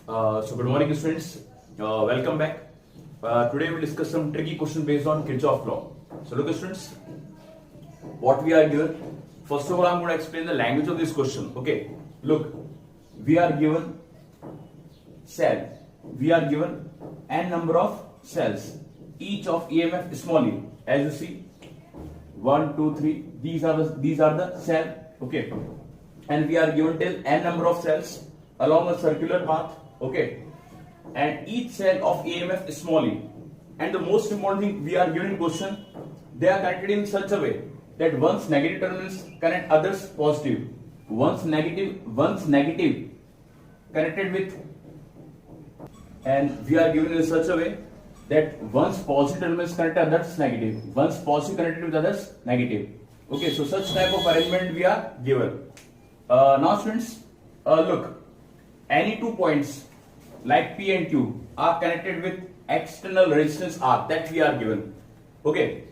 So good morning students, welcome back. Today we'll discuss some tricky question based on Kirchhoff law. So look students, what we are given. First of all, I'm going to explain the language of this question. Okay, look, we are given cell. We are given n number of cells, each of EMF small e. As you see, 1, 2, 3. These are the cell. Okay, and we are given till n number of cells along a circular path. Okay, and each cell of EMF small e. And the most important thing, we are given in question, they are connected in such a way that one's negative terminals connect others positive. One's negative connected with, and we are given in such a way that one's positive terminals connect others negative. One's positive connected with others negative. Okay, so such type of arrangement we are given. Now students, look, any 2 points like P and Q are connected with external resistance R that we are given. Okay,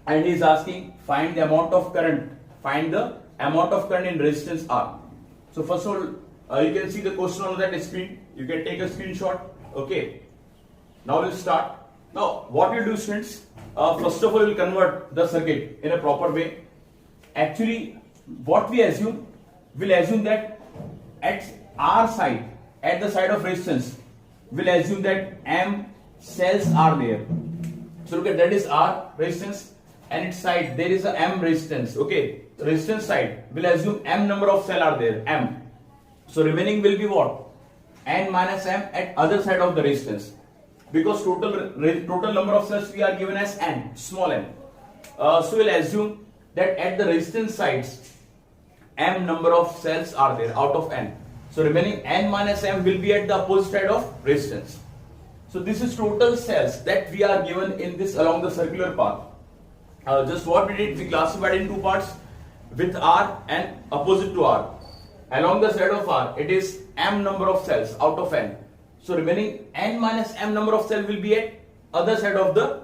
and he is asking find the amount of current. Find the amount of current in resistance R. So first of all, you can see the question on that screen. You can take a screenshot. Okay, now we'll start. Now what we'll do students, first of all we'll convert the circuit in a proper way. Actually, what we assume, we'll assume that at R side, at the side of resistance, we'll assume that M cells are there. So look at that is R resistance, and its side there is a M resistance. Okay, resistance side, we'll assume M number of cell are there, M. So remaining will be what? N minus M at other side of the resistance, because total number of cells we are given as N, small n. So we'll assume that at the resistance sides, M number of cells are there out of N. So remaining N minus M will be at the opposite side of resistance. So this is total cells that we are given in this along the circular path. Just what we did, we classified in 2 parts with R and opposite to R. Along the side of R, it is M number of cells out of N. So remaining N minus M number of cells will be at other side of the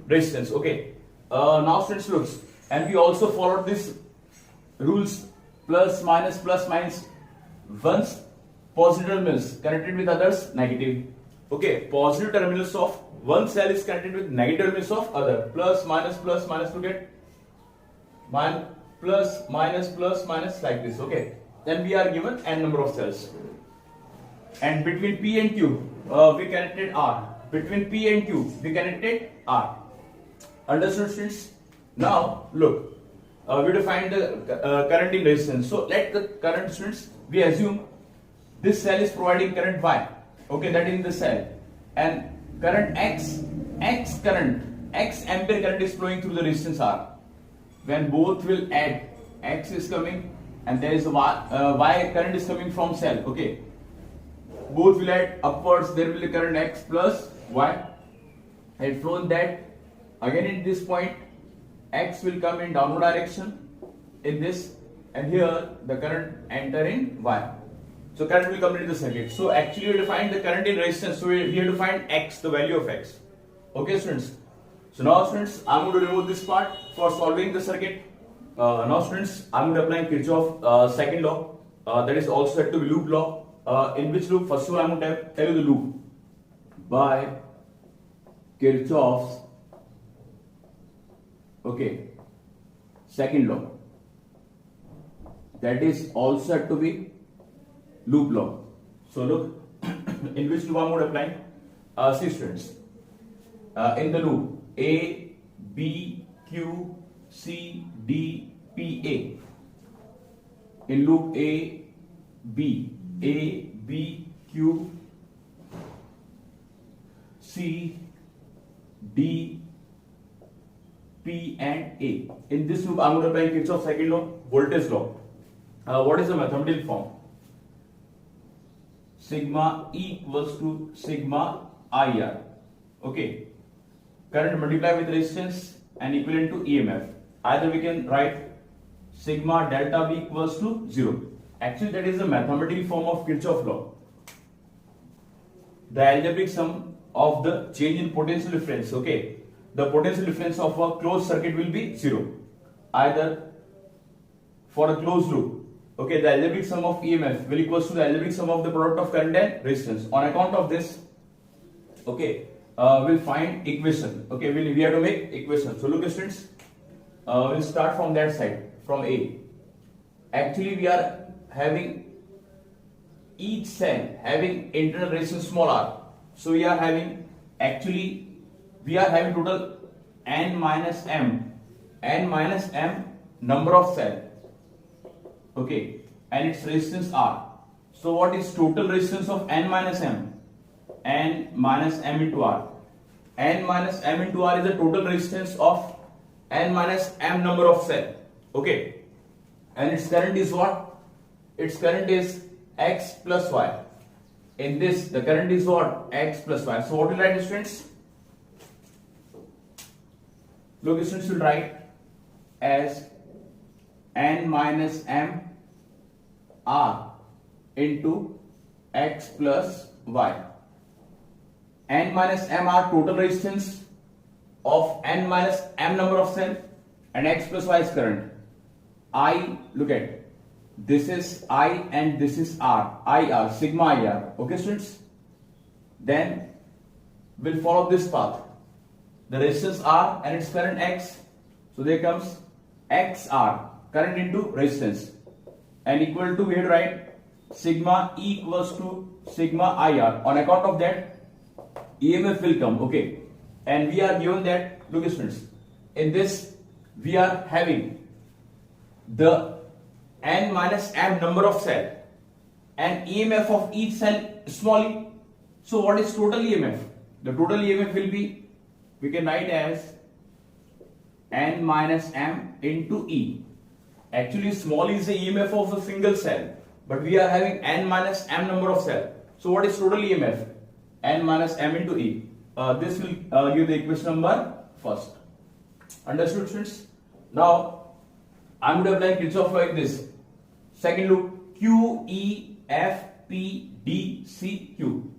resistance. Okay. Now students looks, and we also followed this rules plus minus. One's positive terminals connected with others negative. Okay, positive terminals of one cell is connected with negative terminals of other. Plus minus to get plus minus like this. Okay, then we are given n number of cells. And between P and Q, we connected R. Between P and Q, we connected R. Understood students? Now look, we define the current in resistance. So let the current students, we assume this cell is providing current Y. Okay, that is in the cell, and current X ampere current is flowing through the resistance R. When both will add, X is coming and there is a Y current is coming from cell. Okay, both will add upwards, there will be current X plus Y, and flow in that. Again in this point, X will come in downward direction in this, and here the current enter in Y. So current will come into the circuit. So actually we defined the current in resistance. So we have to find X, the value of X. Okay students. So now students, I'm going to remove this part for solving the circuit. Now students, I'm going to apply Kirchhoff second law. That is also said to be loop law. In which loop? First of all, I'm going to tell you the loop. By Kirchhoff's second law. That is also said to be loop law. So look, in which loop I'm going to apply? See students, in the loop A, B, Q, C, D, P, A. In loop A, B, Q, C, D, P and A. In this loop, I'm going to apply Kirchhoff's second law, voltage law. What is the mathematical form? Sigma E equals to sigma IR. Okay, current multiplied with resistance and equivalent to EMF. Either we can write sigma delta V equals to 0. Actually, that is the mathematical form of Kirchhoff law. The algebraic sum of the change in potential difference. Okay, the potential difference of a closed circuit will be 0. Either for a closed loop, Okay, the algebraic sum of EMF will equals to the algebraic sum of the product of current and resistance. On account of this, okay, we'll find equation. Okay, we have to make equation. So look, students, we'll start from that side, from A. Actually, we are having each cell having internal resistance small r. So we are having total n minus m number of cell. Okay, and its resistance r. So what is total resistance of n minus m? N minus m into r. N minus m into r is the total resistance of n minus m number of cell. Okay, and its current is what? Its current is x plus y. In this, the current is what? X plus y. So what will write, students? Look, students will write as n minus m r into x plus y. N minus m r total resistance of n minus m number of cell, and x plus y is current. I, look at, this is I and this is R, IR, sigma IR. Okay, students? Then we'll follow this path. The resistance R and its current X. So there comes XR, current into resistance. And equal to, we have to write sigma E equals to sigma IR. On account of that, EMF will come. Okay. And we are given that, look, students, in this we are having the n minus m number of cell and EMF of each cell small e. So what is total EMF? The total EMF will be, we can write as n minus m into E. Actually small e is the EMF of a single cell, but we are having n minus m number of cell. So what is total EMF? N minus m into E. This will give the equation number first. Understood, students? Now I'm going to apply Kirchhoff like this. Second loop, Q, E, F, P, D, C, Q.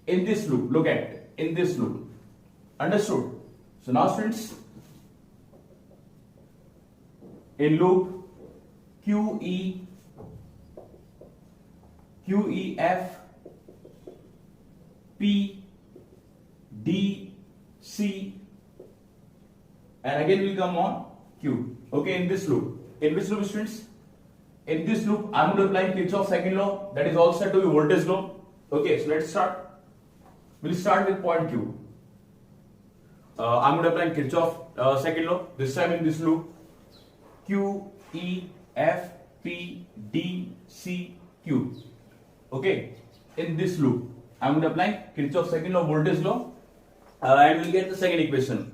In this loop, look at, in this loop. Understood? So now, students, in loop Q, E, F, P, D, C, and again will come on Q. Okay, in this loop. In which loop, students? In this loop, I'm going to apply Kirchhoff's second law, that is also said to be voltage law. Okay, so let's start. We'll start with point Q. I'm going to apply Kirchhoff's second law. This time in this loop, Q, E, F, P, D, C, Q. Okay, in this loop, I'm going to apply Kirchhoff's second law, voltage law, and we'll get the second equation.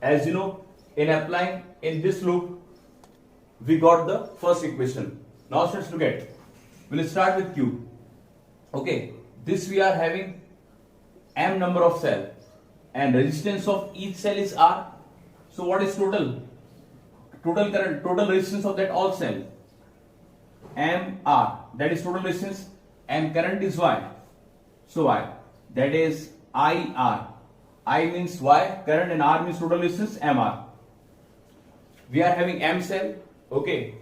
As you know, in applying in this loop, we got the first equation. Now, let's look at. We'll start with Q. Okay, this we are having m number of cell, and resistance of each cell is R. So what is total? Total current, total resistance of that all cell, M R. That is total resistance, and current is Y. So Y, that is I R. I means Y, current, and R means total resistance, M R. We are having M cell. Okay,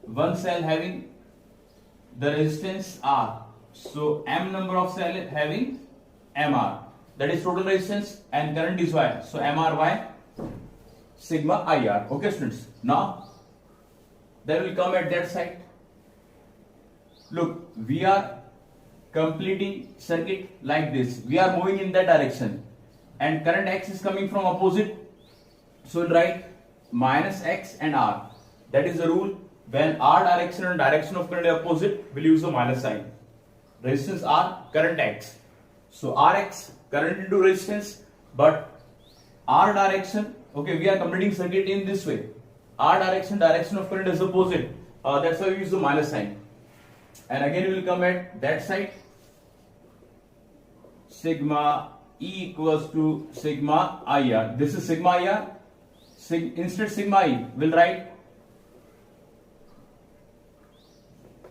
one cell having the resistance R, so M number of cell having MR, that is total resistance, and current is Y, so MRY sigma IR. Okay, students, now that will come at that side. Look, we are completing circuit like this, we are moving in that direction, and current X is coming from opposite, so we'll write minus X and R. That is the rule. When R direction and direction of current are opposite, we'll use the minus sign. Resistance R, current X. So Rx, current into resistance, but R direction, okay, we are completing circuit in this way. R direction of current is opposite. That's why we use the minus sign. And again, we will come at that side. Sigma E equals to sigma IR. This is sigma IR. Instead sigma E, we'll write,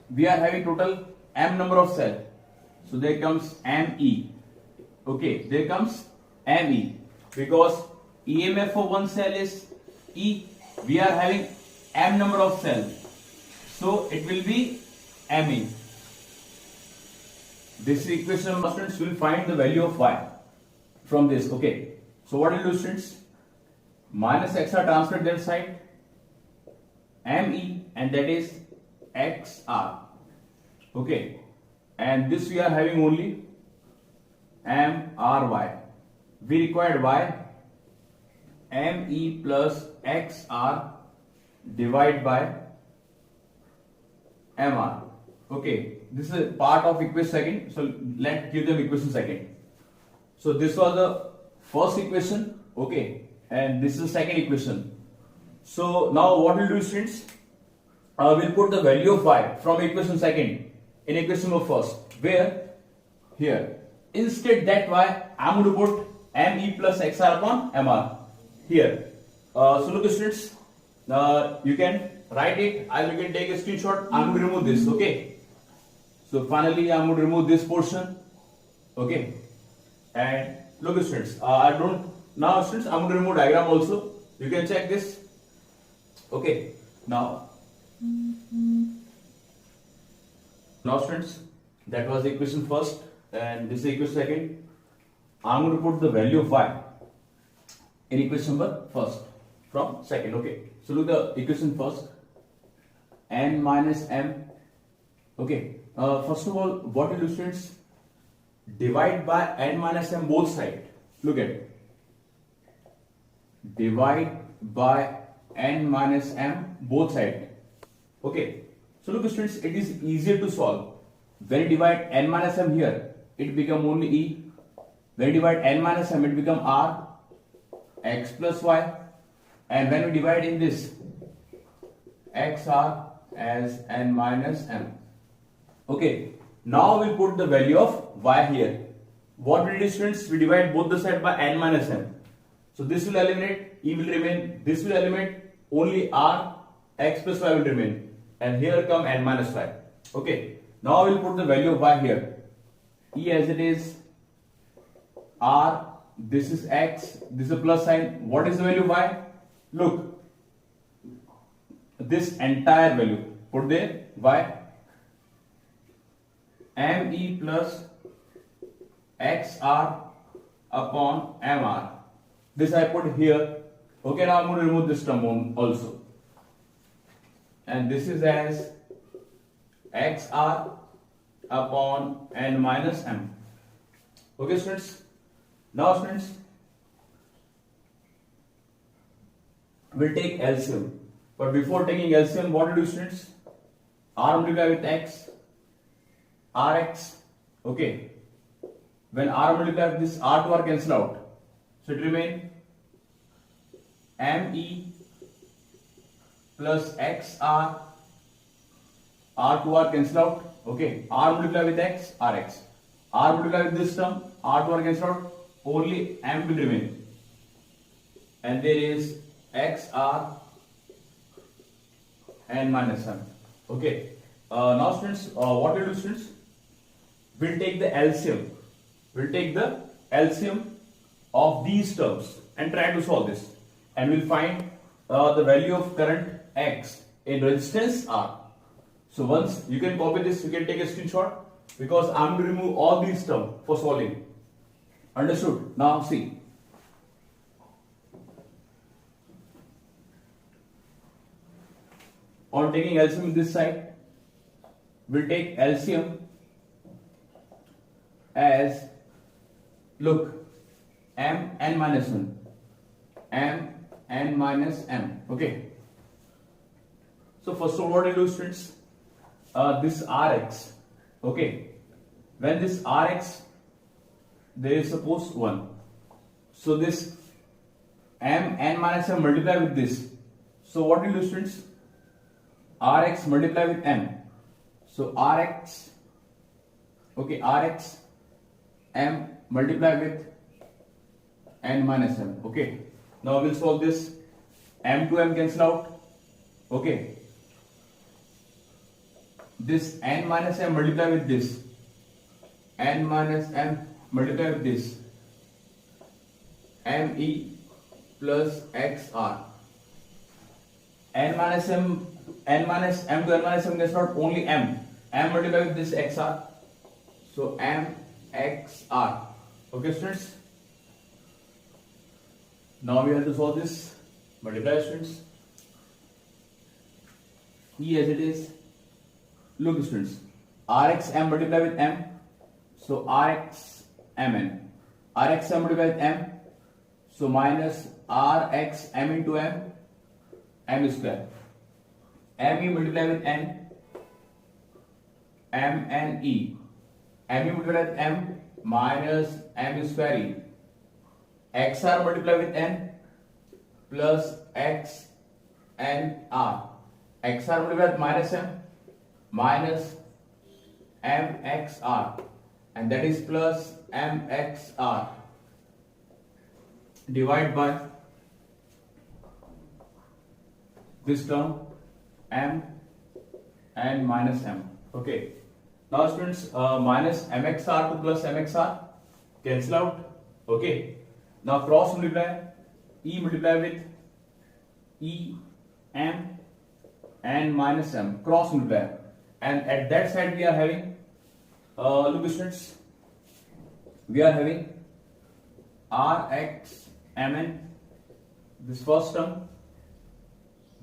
we are having total M number of cell. So there comes ME. Okay, there comes ME. Because EMF for one cell is E, we are having M number of cell. So it will be ME. This equation number, students, will find the value of y from this. Okay. So what will do, students? Minus x are transferred that side, ME, and that is XR. Okay. And this we are having only MRY. We required y, ME plus XR divided by MR. Okay, this is a part of equation second. So let's give them equation second. So this was the first equation. Okay, and this is the second equation. So now what we'll do, students? We'll put the value of y from equation second in equation number first. Where? Here. Instead that y, I'm going to put ME plus XR upon MR. Here. So look, students. You can write it. You can take a screenshot. I'm going to remove this. Okay. So finally, I'm going to remove this portion. Okay. And look, students. Now, students, I'm going to remove diagram also. You can check this. Okay. Now, students, that was the equation first, and this is equation second. I'm going to put the value of y in equation number first from second. Okay. So look the equation first. N minus m. Okay. First of all, what will do, students? Divide by n minus m both sides. Look at it. Divide by n minus m both sides. Okay. So look, students, it is easier to solve. When you divide n minus m here, it become only e. When you divide n minus m, it become r, x plus y. And when we divide in this, xr as n minus m. Okay. Now we'll put the value of y here. What will do, students? We divide both the sides by n minus m. So this will eliminate, e will remain. This will eliminate, only r, x plus y will remain. And here come n minus y. Okay. Now we'll put the value of y here. E as it is, r, this is x, this is a plus sign. What is the value of y? Look, this entire value, put there, y, me plus xr upon mr. This I put here. Okay, now I'm going to remove this term also. And this is as xr upon n minus m. Okay, students. Now, students, we'll take LCM. But before taking LCM, what to do, students? R multiplied with x, Rx. Okay. When R multiplied with this, R to R cancel out. So it remain ME plus XR. R to R cancel out. Okay. R multiplied with x, Rx. R multiplied with this term, R to R cancel out. Only M will remain. And there is XR and minus M. Okay. Now, students, what we'll do, students? We'll take the LCM. We'll take the LCM of these terms and try to solve this. And we'll find the value of current X in resistance R. So once you can copy this, you can take a screenshot because I'm going to remove all these terms for solving. Understood? Now see. On taking LCM this side, we'll take LCM as, look, m n minus 1, m n minus m. Okay. So first of all, what do you do, students? This Rx. Okay. When this Rx, there is suppose 1. So this m n minus m multiply with this. So what do you do, students? Rx multiply with m. So Rx, okay, Rx m multiply with n minus m. Okay. Now we'll solve this. M to m cancel out. Okay. This n minus m multiply with this. N minus m multiply with this. Me plus xr. N minus m n minus m to n minus m gets not only m. M multiplied with this xr. So m xr. Okay, students. Now we have to solve this. Multiply, students. E as it is. Look, students. Rx m multiply with m. So Rx mn. Rx m multiply with m. So minus Rx m into m square. Me multiply with n, mne. Me multiply with m minus m square e. Xr multiply with n plus x n r. Xr multiply with minus m minus mxr, and that is plus mxr. Divide by this term m and minus m. Okay. Now students, minus mxr to plus mxr cancel out. Okay. Now cross multiply. E multiply with e m and minus m. Cross multiply. And at that side we are having, look students, we are having Rx mn, this first term,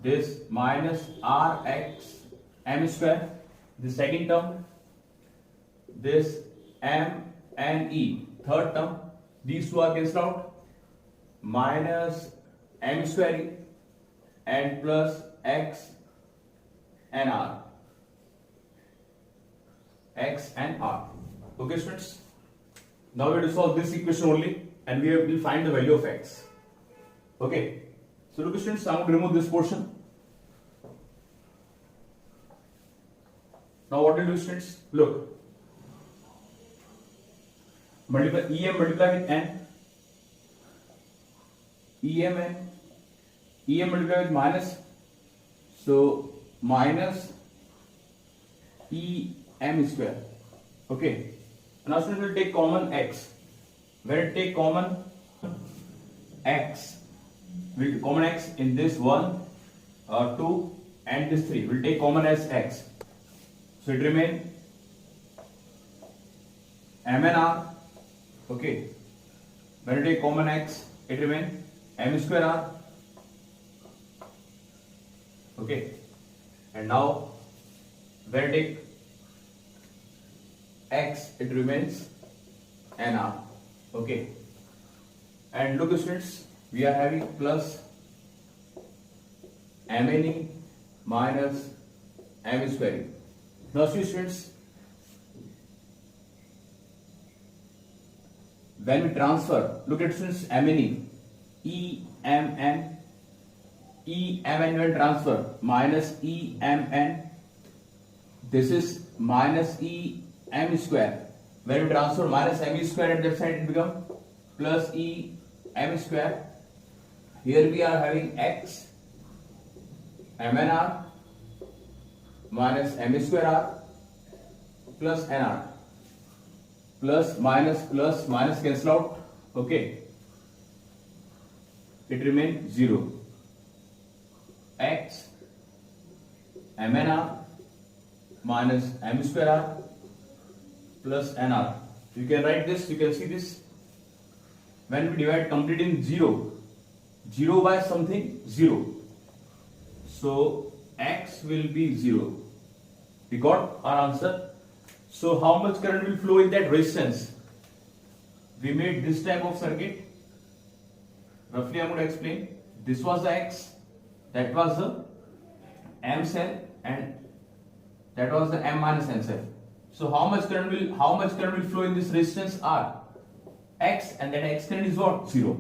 this minus Rx m square, the second term, this m and e, third term, these two are cancelled out, minus m square e and plus x and r. X and r. Okay, students. Now we have to solve this equation only, and we will find the value of x. Okay. So look, students, I am going to remove this portion. Now what will do, students? Look. Multiply em multiply with n. Em multiply with minus. So minus em square. Okay. Now students will take common x. When it take common x, we common x in this 1, 2 and this 3. We'll take common as x. So it remain m and r. Okay. When you take common x, it remain m square r. Okay. And now when you take x, it remains nr. Okay. And look, students, we are having plus mne minus m square. Now see, students, when we transfer, look at students, mne, emn when transfer, minus emn, this is minus em square. When we transfer minus m square at that side, it becomes plus em square. Here we are having x mnr minus m square r plus nr. Plus minus cancel out. Okay. It remains 0. X mnr minus m square r plus nr. You can write this, you can see this. When we divide complete in 0, 0 by something, 0. So x will be 0. We got our answer. So how much current will flow in that resistance? We made this type of circuit. Roughly I am going to explain. This was the x, that was the m cell, and that was the m minus n cell. So how much current will flow in this resistance R? X, and that x current is what? 0.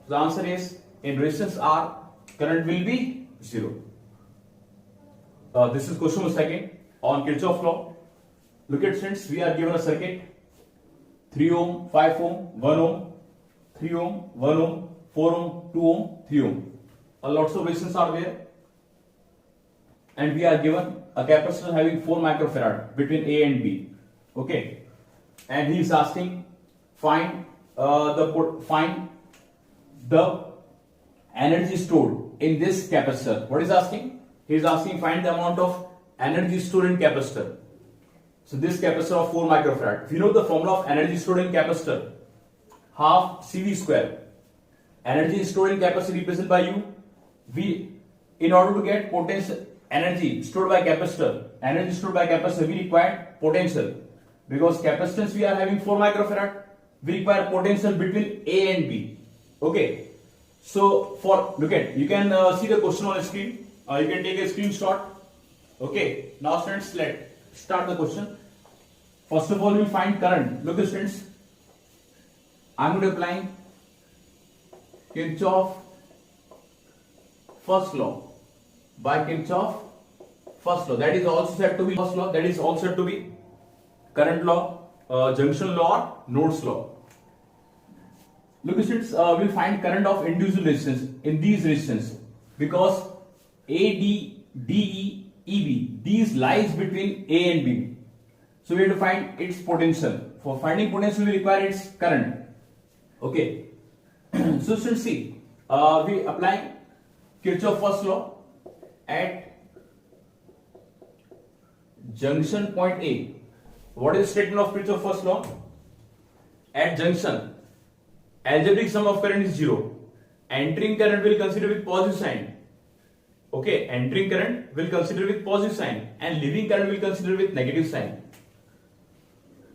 So the answer is, in resistance R, current will be 0. This is question number 2 on Kirchhoff law. Look at students, we are given a circuit, 3 ohm, 5 ohm, 1 ohm, 3 ohm, 1 ohm, 4 ohm, 2 ohm, 3 ohm. Lots of resistance are there. And we are given a capacitor having 4 microfarad between A and B. Okay. And he is asking, find the energy stored in this capacitor. What is asking? he is asking find the amount of energy stored in capacitor. So this capacitor of 4 microfarad. If you know the formula of energy stored in capacitor, half CV square. Energy stored in capacitor represented by U. In order to get potential energy stored by capacitor, we require potential. Because capacitance we are having 4 microfarad, we require potential between A and B. Okay. So look at, you can see the question on the screen. You can take a screenshot. Okay. Now students, let's start the question. First of all, we will find current. Look students, I am going to apply Kirchhoff first law. By Kirchhoff first law, that is also said to be first law, that is also said to be current law, junction law, or nodes law. Look students, we will find current of individual resistance in these resistance, because AD, DE, EB, these lies between A and B. So we have to find its potential. For finding potential, we require its current. Okay. So students, see, we apply Kirchhoff first law at junction point A. What is the statement of Kirchhoff first law? At junction, algebraic sum of current is 0. Entering current will consider with positive sign. Okay, entering current will consider with positive sign, and leaving current will consider with negative sign.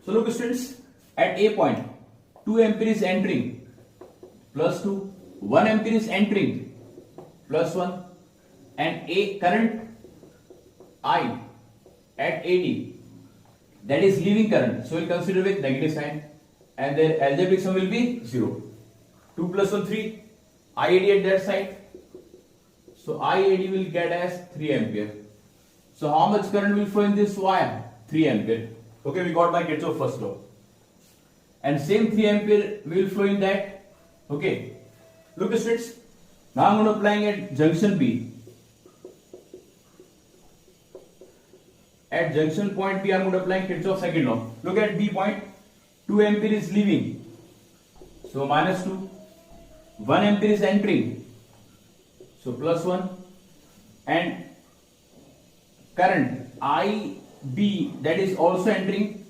So look students, at A point, 2 ampere is entering, plus 2, 1 ampere is entering, plus 1, and A current I at AD, that is leaving current, so we'll consider with negative sign, and their algebraic sum will be 0. 2 plus 1, 3, IAD at that side, so IAD will get as 3 ampere. So how much current will flow in this wire? 3 ampere. Okay, we got by Kirchhoff first law. And same 3 ampere will flow in that. Okay, look students, now I'm going to applying at junction B. At junction point B, I'm going to apply Kirchhoff's second law. Look at B point, 2 ampere is leaving, so minus 2, 1 ampere is entering, so plus 1, and current IB, that is also entering,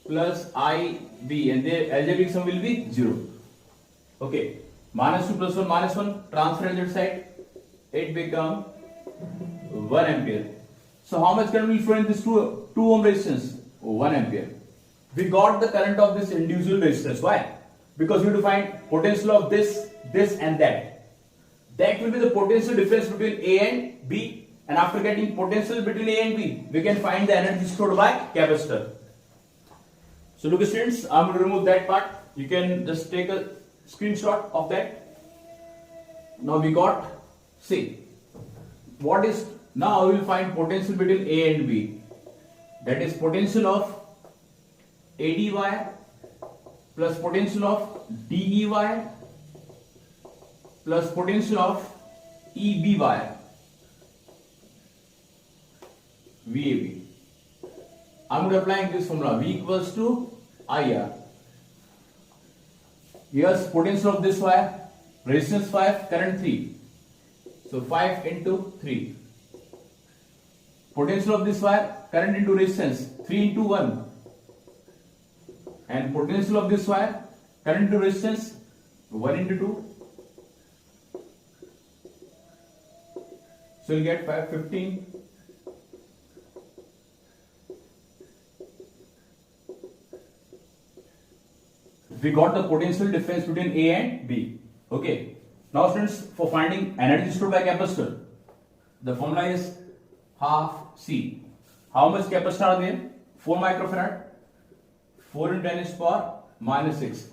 plus IB, and the algebraic sum will be 0. Okay, minus 2 plus 1, transfer on that side, it become 1 ampere. So how much current will flow in this 2 ohm resistance? 1 ampere. We got the current of this individual resistance. Why? Because we have to find potential of this, and that. That will be the potential difference between A and B, and after getting potential between A and B, we can find the energy stored by capacitor. So look students, I am going to remove that part. You can just take a screenshot of that. Now we got, see, what is, now we will find potential between A and B. That is potential of AD wire plus potential of DE wire plus potential of EB wire, VAB. I'm going to apply this formula, V equals to IR. Here's potential of this wire, resistance 5, current 3. So 5 into 3. Potential of this wire, current into resistance, 3 into 1. And potential of this wire, current into resistance, 1 into 2. So you'll get 15. We got the potential difference between A and B. Okay. Now students, for finding energy stored by capacitor, the formula is half C. How much capacitor are there? 4 microfarad. 4 into 10 is power minus 6.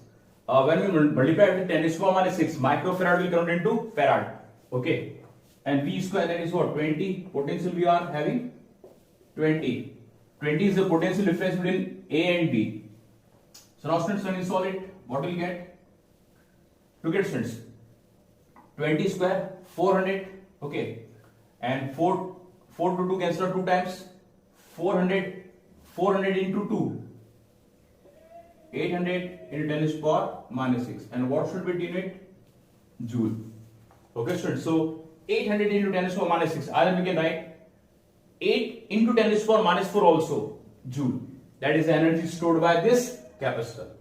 When we multiply with 10 is power minus 6, microfarad will convert into farad. Okay. And V square, that is what? 20. Potential we are having 20. 20 is the potential difference between A and B. So now students, when you solve it, what will you get? Look at students. 20 square, 400. Okay. And 4 to 2 cancel out 2 times. 400 into 2. 800 into 10 is power minus 6. And what should be the unit? Joule. Okay students. So 800 into 10 is power minus 6. Either we can write 8 into 10 is power minus 4 also joule. That is the energy stored by this capacitor.